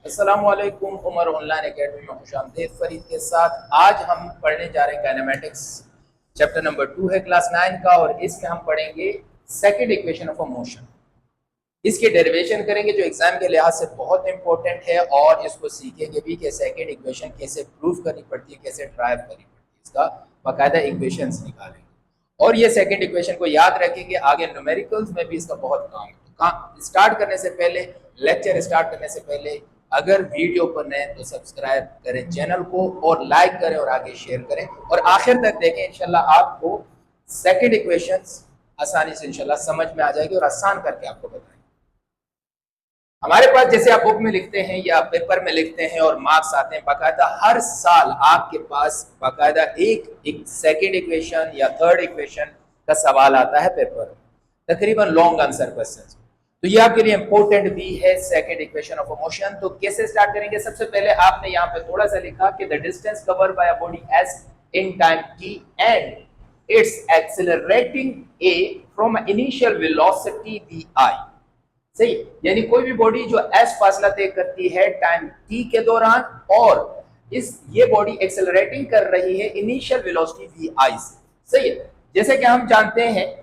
अस्सलामुअलैकुम। Umar online academy में खुशामदीद। फरीद के साथ आज हम पढ़ने जा रहे हैं काइनेमेटिक्स। चैप्टर नंबर 2 है क्लास 9 का और इसमें हम पढ़ेंगे second equation of a motion. इसकी डेरिवेशन करेंगे जो एग्जाम के लिहाज से बहुत इंपॉर्टेंट है और इसको सीखेंगे भी कि सेकंड इक्वेशन कैसे प्रूव करनी पड़ती है, कैसे ड्राइव करनी पड़ती है, इसका बाकायदा इक्वेशंस निकालेंगे और ये सेकंड इक्वेशन को याद रखेंगे। आगे न्यूमेरिकल्स में भी इसका बहुत काम है। तो स्टार्ट करने से पहले, लेक्चर स्टार्ट करने से पहले अगर वीडियो पर नए तो सब्सक्राइब करें चैनल को और लाइक करें और आगे शेयर करें और आखिर तक देखें। इंशाल्लाह आपको सेकंड इक्वेशंस आसानी से इंशाल्लाह समझ में आ जाएगी और आसान करके आपको बताएंगे। हमारे पास जैसे आप बुक में लिखते हैं या पेपर में लिखते हैं और मार्क्स आते हैं, बाकायदा हर साल आपके पास बाकायदा एक सेकंड इक्वेशन या थर्ड इक्वेशन का सवाल आता है पेपर में, तकरीबन लॉन्ग आंसर क्वेश्चन। तो ये आपके लिए इंपॉर्टेंट भी है second equation of a motion. तो कैसे स्टार्ट करेंगे? सबसे पहले आपने यहाँ पे थोड़ा सा लिखा कि the distance covered by a body S in time t and it's accelerating a from initial velocity vi। सही, यानी कोई भी बॉडी जो s फासला तय करती है टाइम t के दौरान और ये बॉडी एक्सेलरेटिंग कर रही है इनिशियल वेलोसिटी vi से। सही है, जैसे कि हम जानते हैं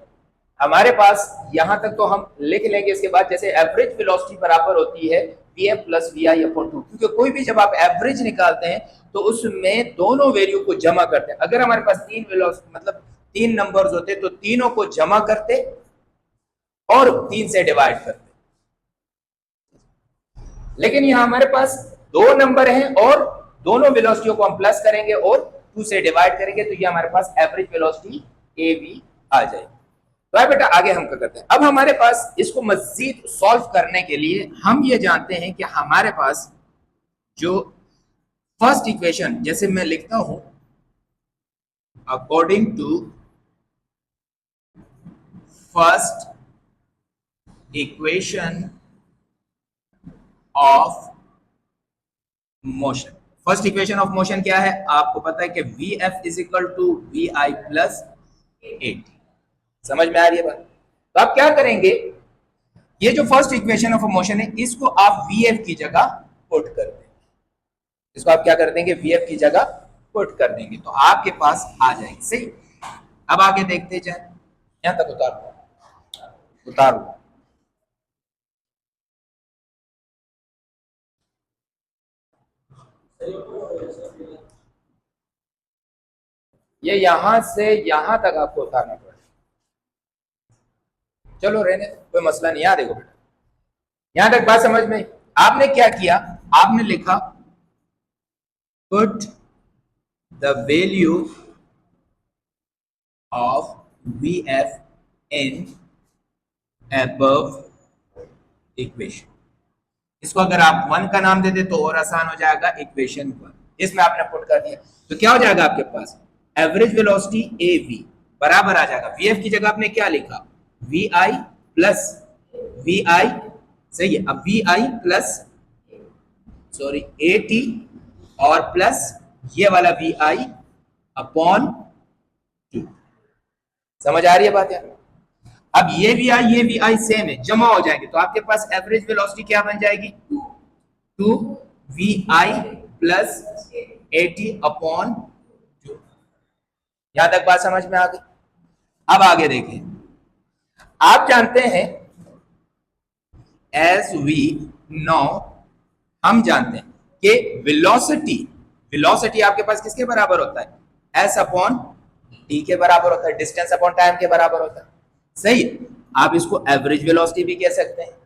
हमारे पास यहां तक तो हम लिख लेंगे। इसके बाद जैसे एवरेज वेलोसिटी बराबर होती है vf प्लस vi अपॉन 2, क्योंकि कोई भी जब आप एवरेज निकालते हैं तो उसमें दोनों वैल्यू को जमा करते हैं। अगर हमारे पास तीन वेलोसिटी मतलब तीन नंबर्स होते तो तीनों को जमा करते और 3 से डिवाइड करते, लेकिन यहां हमारे पास दो नंबर हैं और दोनों वेलोसिटियों को हम प्लस करेंगे और 2 से डिवाइड करेंगे, तो ये हमारे पास एवरेज वेलोसिटी av आ जाएगी। तो बेटा आगे हम क्या करते हैं, अब हमारे पास इसको मजीद सॉल्व करने के लिए हम ये जानते हैं कि हमारे पास जो फर्स्ट इक्वेशन, जैसे मैं लिखता हूं according to first equation of motion. First equation of motion क्या है? आपको पता है कि vf is equal to vi plus 80। समझ में आ रही है बात? तो आप क्या करेंगे, ये जो फर्स्ट इक्वेशन ऑफ मोशन है इसको आप vf की जगह पुट कर देंगे। इसको आप क्या कर देंगे? vf की जगह पुट कर देंगे तो आपके पास आ जाएगी। सही, अब आगे देखते जाए। यहां तक उतार लो। ये यहां से यहां तक आपको उतारना पड़ेगा। चलो रहने, कोई मसला नहीं। याद देखो बेटा, यहां तक बात समझ में? आपने क्या किया, आपने लिखा put the value of vf in above equation. इसको अगर आप 1 का नाम दे दे तो और आसान हो जाएगा, इक्वेशन 1 इसमें आपने पुट कर दिया तो क्या हो जाएगा आपके पास? एवरेज वेलोसिटी av बराबर आ जाएगा, vf की जगह आपने क्या लिखा? vi plus vi। सही है, अब vi प्लस at और प्लस ये वाला vi अपॉन 2। समझ आ रही है बात यार? अब ये vi सेम है, जमा हो जाएंगे तो आपके पास एवरेज वेलोसिटी क्या बन जाएगी? 2 vi प्लस 80 अपॉन 2। यहां तक बात समझ में आ गई? अब आगे देखें, आप जानते हैं एज वी नो, हम जानते हैं कि वेलोसिटी आपके पास किसके बराबर होता है? s अपॉन t के बराबर होता है, डिस्टेंस अपॉन टाइम के बराबर होता है। सही है, आप इसको एवरेज वेलोसिटी भी कह सकते हैं।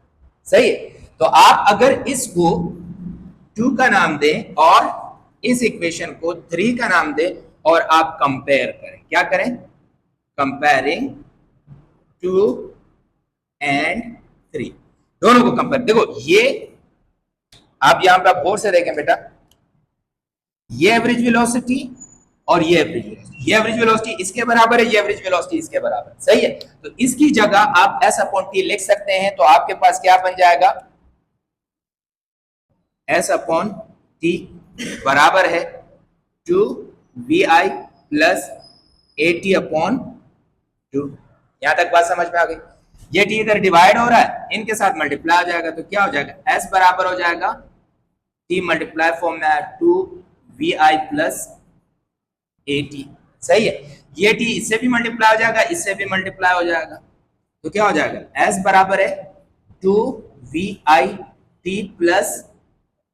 सही है, तो आप अगर इसको 2 का नाम दें और इस इक्वेशन को 3 का नाम दें और आप कंपेयर करें, क्या करें? कंपेयरिंग 2 एंड 3, दोनों को कंपेयर। देखो ये आप यहां पर गौर से देखें बेटा, ये एवरेज वेलोसिटी और ये एवरेज वेलोसिटी, ये एवरेज वेलोसिटी इसके बराबर है, ये एवरेज वेलोसिटी इसके बराबर। सही है, तो इसकी जगह आप s अपॉन t लिख सकते हैं तो आपके पास क्या बन जाएगा? s अपॉन t बराबर है 2 vi प्लस 80 अपॉन 2। यहां तक बात समझ में आ गई? ये t इधर डिवाइड हो रहा है, इनके साथ मल्टीप्लाई हो जाएगा तो क्या हो जाएगा? s बराबर हो जाएगा टी मल्टीप्लाई फॉर्म में है 2vi प्लस ए टी। सही है, ये टी इससे भी मल्टीप्लाई हो जाएगा, इससे भी मल्टीप्लाई हो जाएगा, तो क्या हो जाएगा एस बराबर है 2vi T plus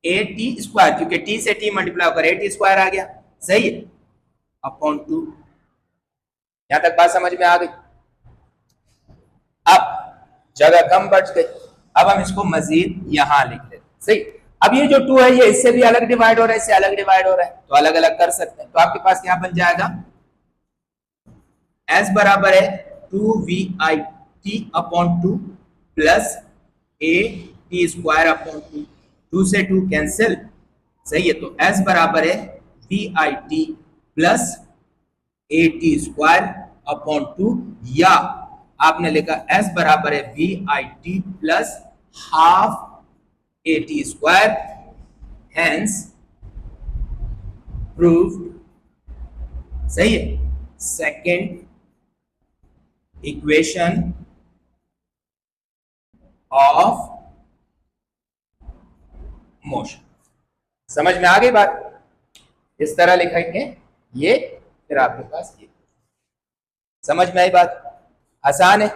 A T square, क्योंकि टी से टी मल्टीप्लाई होकर ए टी स्क्वायर आ गया। सही है, अपॉन 2। यहां तक बात समझ में आ गई। अब जगह कम बच गई, अब हम इसको मजीद यहां लिख लेते। सही, अब ये जो 2 है ये इससे भी अलग डिवाइड हो रहा है, इससे अलग डिवाइड हो रहा है, तो अलग अलग कर सकते हैं। तो आपके पास क्या बन जाएगा, s बराबर है 2vi t upon 2 plus A T square upon 2, 2 से 2 कैंसिल। सही है, तो s बराबर है vi t plus A T square upon 2, या आपने लिखा s बराबर है vi t plus half A T square, hence proved. सही है, सेकेंड इक्वेशन ऑफ मोशन। समझ में आ गई बात? इस तरह लिखेंगे ये, फिर आपके पास ये। समझ में आई बात? आसान है।